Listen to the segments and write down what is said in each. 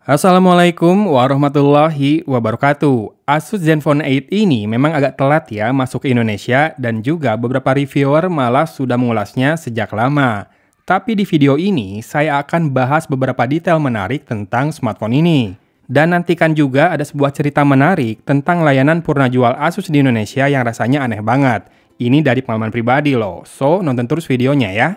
Assalamualaikum warahmatullahi wabarakatuh. Asus Zenfone 8 ini memang agak telat ya masuk ke Indonesia dan juga beberapa reviewer malah sudah mengulasnya sejak lama. Tapi di video ini saya akan bahas beberapa detail menarik tentang smartphone ini. Dan nantikan juga ada sebuah cerita menarik tentang layanan purna jual Asus di Indonesia yang rasanya aneh banget. Ini dari pengalaman pribadi loh, so nonton terus videonya ya.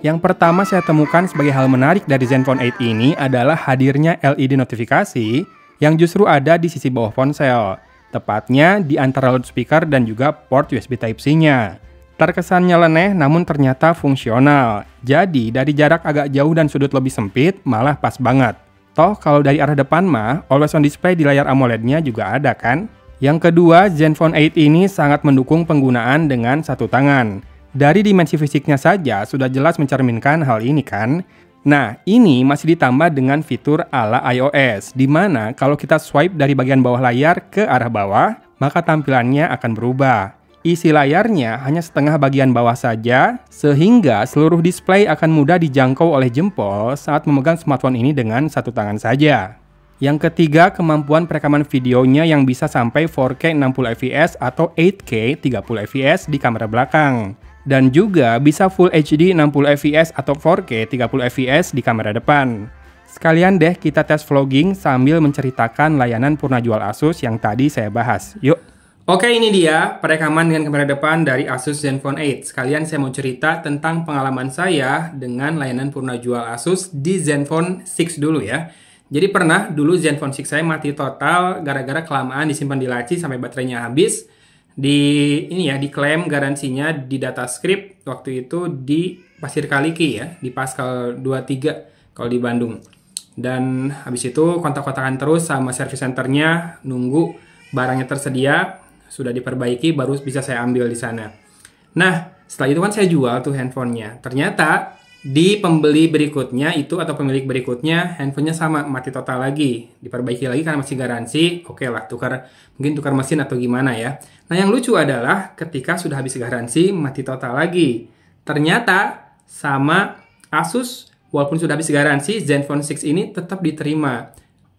Yang pertama saya temukan sebagai hal menarik dari Zenfone 8 ini adalah hadirnya LED notifikasi yang justru ada di sisi bawah ponsel, tepatnya di antara loudspeaker dan juga port USB Type-C-nya. Terkesan nyeleneh namun ternyata fungsional, jadi dari jarak agak jauh dan sudut lebih sempit malah pas banget. Toh kalau dari arah depan mah, always on display di layar AMOLED-nya juga ada kan? Yang kedua, Zenfone 8 ini sangat mendukung penggunaan dengan satu tangan. Dari dimensi fisiknya saja sudah jelas mencerminkan hal ini kan? Nah, ini masih ditambah dengan fitur ala iOS, di mana kalau kita swipe dari bagian bawah layar ke arah bawah, maka tampilannya akan berubah. Isi layarnya hanya setengah bagian bawah saja, sehingga seluruh display akan mudah dijangkau oleh jempol saat memegang smartphone ini dengan satu tangan saja. Yang ketiga, kemampuan perekaman videonya yang bisa sampai 4K 60 fps atau 8K 30 fps di kamera belakang. Dan juga bisa Full HD 60 fps atau 4K 30 fps di kamera depan. Sekalian deh kita tes vlogging sambil menceritakan layanan purna jual Asus yang tadi saya bahas. Yuk! Oke, ini dia perekaman dengan kamera depan dari Asus Zenfone 8. Sekalian saya mau cerita tentang pengalaman saya dengan layanan purna jual Asus di Zenfone 6 dulu ya. Jadi pernah dulu Zenfone 6 saya mati total gara-gara kelamaan disimpan di laci sampai baterainya habis. Diklaim garansinya di Datascript waktu itu di Pasir Kaliki ya, di Pascal 23 kalau di Bandung. Dan habis itu kontak-kontakan terus sama service centernya, nunggu barangnya tersedia, sudah diperbaiki baru bisa saya ambil di sana. Nah, setelah itu kan saya jual tuh handphonenya. Ternyata di pembeli berikutnya itu atau pemilik berikutnya handphonenya sama mati total lagi, diperbaiki lagi karena masih garansi. Oke lah, mungkin tukar mesin atau gimana ya. Nah, yang lucu adalah ketika sudah habis garansi mati total lagi. Ternyata sama Asus walaupun sudah habis garansi, Zenfone 6 ini tetap diterima.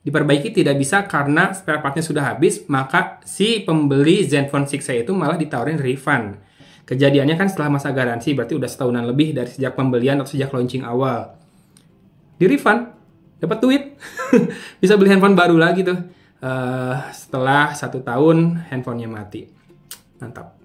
Diperbaiki tidak bisa karena spare partnya sudah habis, maka si pembeli Zenfone 6 saya itu malah ditawarin refund. Kejadiannya kan setelah masa garansi, berarti udah setahunan lebih dari sejak pembelian atau sejak launching awal. Di refund, dapat duit. Bisa beli handphone baru lagi tuh. Setelah 1 tahun, handphonenya mati. Mantap.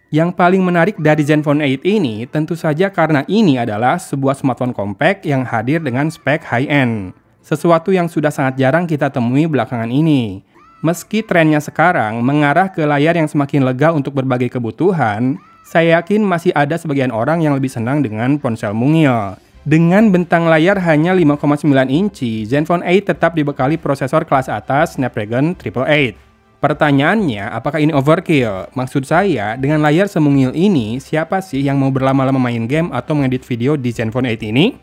Yang paling menarik dari Zenfone 8 ini, tentu saja karena ini adalah sebuah smartphone compact yang hadir dengan spek high-end. Sesuatu yang sudah sangat jarang kita temui belakangan ini. Meski trennya sekarang mengarah ke layar yang semakin lega untuk berbagai kebutuhan, saya yakin masih ada sebagian orang yang lebih senang dengan ponsel mungil. Dengan bentang layar hanya 5,9 inci, Zenfone 8 tetap dibekali prosesor kelas atas Snapdragon 888. Pertanyaannya, apakah ini overkill? Maksud saya, dengan layar semungil ini, siapa sih yang mau berlama-lama main game atau mengedit video di Zenfone 8 ini?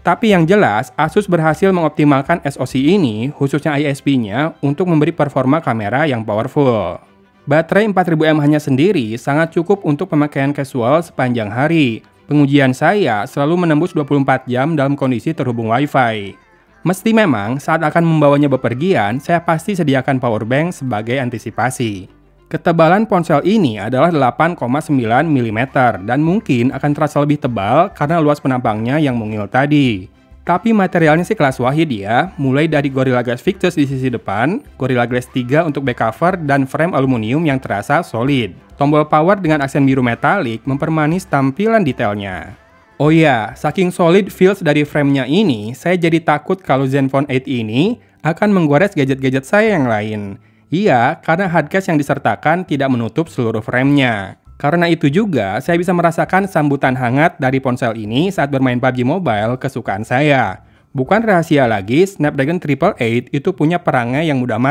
Tapi yang jelas, Asus berhasil mengoptimalkan SoC ini, khususnya ISP-nya, untuk memberi performa kamera yang powerful. Baterai 4000 mAh-nya sendiri sangat cukup untuk pemakaian casual sepanjang hari. Pengujian saya selalu menembus 24 jam dalam kondisi terhubung Wi-Fi. Mesti memang saat akan membawanya bepergian, saya pasti sediakan powerbank sebagai antisipasi. Ketebalan ponsel ini adalah 8,9 mm dan mungkin akan terasa lebih tebal karena luas penampangnya yang mungil tadi. Tapi materialnya sih kelas wahid ya, mulai dari Gorilla Glass Victus di sisi depan, Gorilla Glass 3 untuk back cover, dan frame aluminium yang terasa solid. Tombol power dengan aksen biru metalik mempermanis tampilan detailnya. Oh ya, saking solid feels dari framenya ini, saya jadi takut kalau Zenfone 8 ini akan menggores gadget-gadget saya yang lain. Iya, karena hardcase yang disertakan tidak menutup seluruh framenya. Karena itu juga, saya bisa merasakan sambutan hangat dari ponsel ini saat bermain PUBG Mobile kesukaan saya. Bukan rahasia lagi, Snapdragon 888 itu punya perangai yang mudah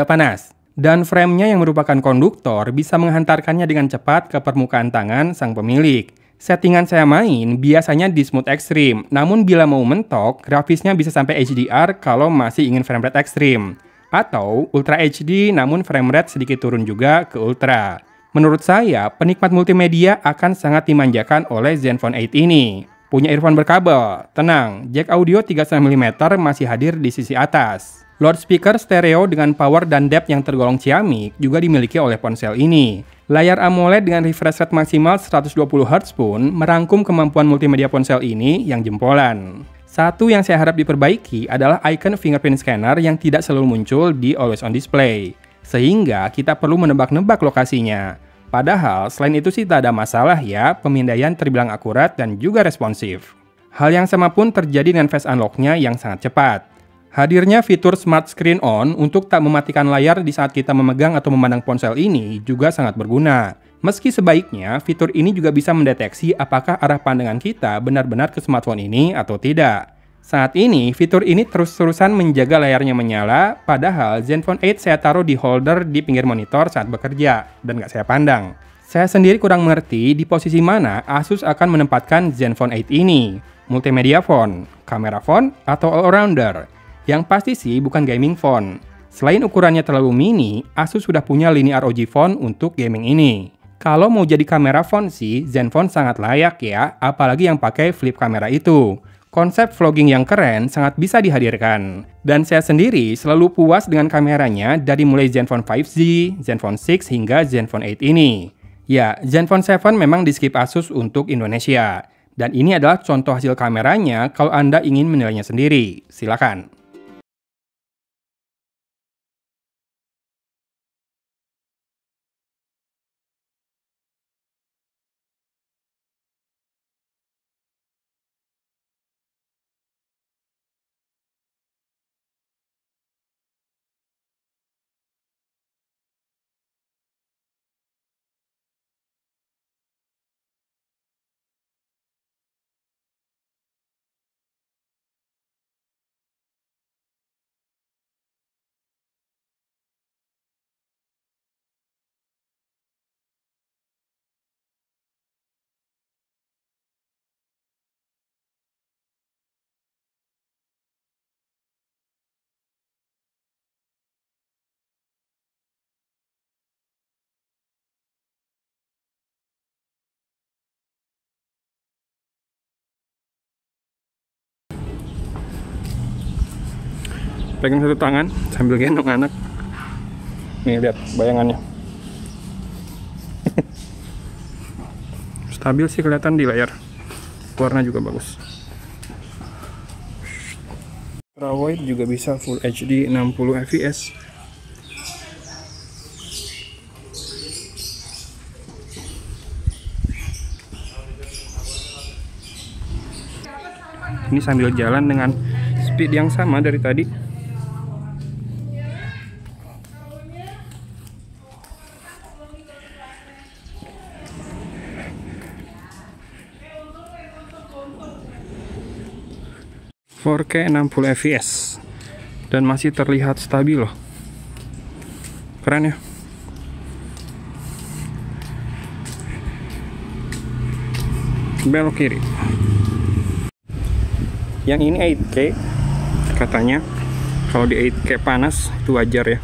panas. Dan framenya yang merupakan konduktor bisa menghantarkannya dengan cepat ke permukaan tangan sang pemilik. Settingan saya main biasanya di Smooth Extreme, namun bila mau mentok, grafisnya bisa sampai HDR kalau masih ingin framerate ekstrim. Atau Ultra HD namun framerate sedikit turun juga ke Ultra. Menurut saya, penikmat multimedia akan sangat dimanjakan oleh Zenfone 8 ini. Punya earphone berkabel, tenang, jack audio 3,5 mm masih hadir di sisi atas. Loudspeaker stereo dengan power dan depth yang tergolong ciamik juga dimiliki oleh ponsel ini. Layar AMOLED dengan refresh rate maksimal 120Hz pun merangkum kemampuan multimedia ponsel ini yang jempolan. Satu yang saya harap diperbaiki adalah icon fingerprint scanner yang tidak selalu muncul di always on display. Sehingga kita perlu menebak-nebak lokasinya. Padahal selain itu sih tak ada masalah ya, pemindaian terbilang akurat dan juga responsif. Hal yang sama pun terjadi dengan face unlock-nya yang sangat cepat. Hadirnya fitur Smart Screen On untuk tak mematikan layar di saat kita memegang atau memandang ponsel ini juga sangat berguna. Meski sebaiknya, fitur ini juga bisa mendeteksi apakah arah pandangan kita benar-benar ke smartphone ini atau tidak. Saat ini, fitur ini terus-terusan menjaga layarnya menyala, padahal Zenfone 8 saya taruh di holder di pinggir monitor saat bekerja, dan nggak saya pandang. Saya sendiri kurang mengerti di posisi mana Asus akan menempatkan Zenfone 8 ini. Multimedia phone, kamera phone, atau all-rounder? Yang pasti sih bukan gaming phone. Selain ukurannya terlalu mini, Asus sudah punya lini ROG Phone untuk gaming ini. Kalau mau jadi kamera phone sih, Zenfone sangat layak ya, apalagi yang pakai flip kamera itu. Konsep vlogging yang keren sangat bisa dihadirkan. Dan saya sendiri selalu puas dengan kameranya dari mulai Zenfone 5Z, Zenfone 6 hingga Zenfone 8 ini. Ya, Zenfone 7 memang di-skip Asus untuk Indonesia. Dan ini adalah contoh hasil kameranya kalau Anda ingin menilainya sendiri. Silakan. Pegang satu tangan sambil gendong anak. Nih lihat bayangannya. Stabil sih kelihatan di layar. Warna juga bagus. Ultrawide juga bisa Full HD 60 fps. Ini sambil jalan dengan speed yang sama dari tadi. ...4K 60 fps dan masih terlihat stabil loh, keren ya. Belok kiri. Yang ini 8K katanya. Kalau di 8K panas itu wajar ya.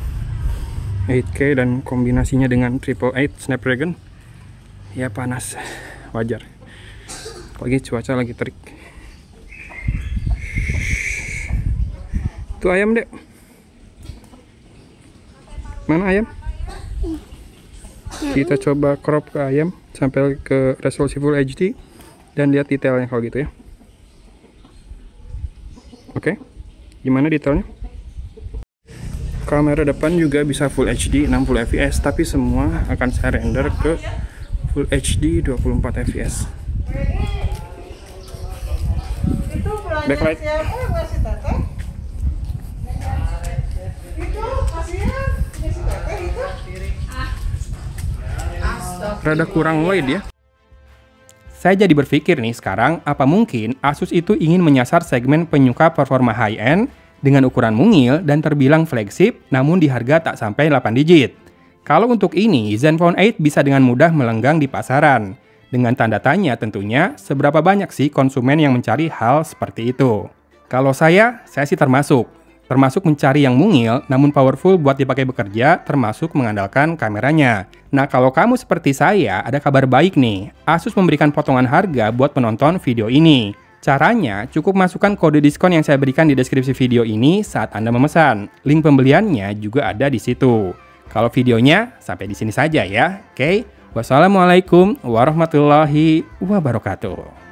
8K dan kombinasinya dengan 888 Snapdragon ya panas, wajar. Apalagi cuaca lagi terik. Itu ayam, Dek. Mana ayam? Kita coba crop ke ayam sampai ke resolusi Full HD dan lihat detailnya kalau gitu ya. Oke. Gimana detailnya? Kamera depan juga bisa Full HD 60 fps, tapi semua akan saya render ke Full HD 24 fps. Backlight. Rada kurang wide ya. Saya jadi berpikir nih sekarang, apa mungkin Asus itu ingin menyasar segmen penyuka performa high-end dengan ukuran mungil dan terbilang flagship namun di harga tak sampai 8 digit. Kalau untuk ini, Zenfone 8 bisa dengan mudah melenggang di pasaran. Dengan tanda tanya tentunya, seberapa banyak sih konsumen yang mencari hal seperti itu? Kalau saya sih termasuk. termasuk mencari yang mungil namun powerful buat dipakai bekerja, termasuk mengandalkan kameranya. Nah, kalau kamu seperti saya, ada kabar baik nih. Asus memberikan potongan harga buat penonton video ini. Caranya, cukup masukkan kode diskon yang saya berikan di deskripsi video ini saat Anda memesan. Link pembeliannya juga ada di situ. Kalau videonya, sampai di sini saja ya. Oke? Wassalamualaikum warahmatullahi wabarakatuh.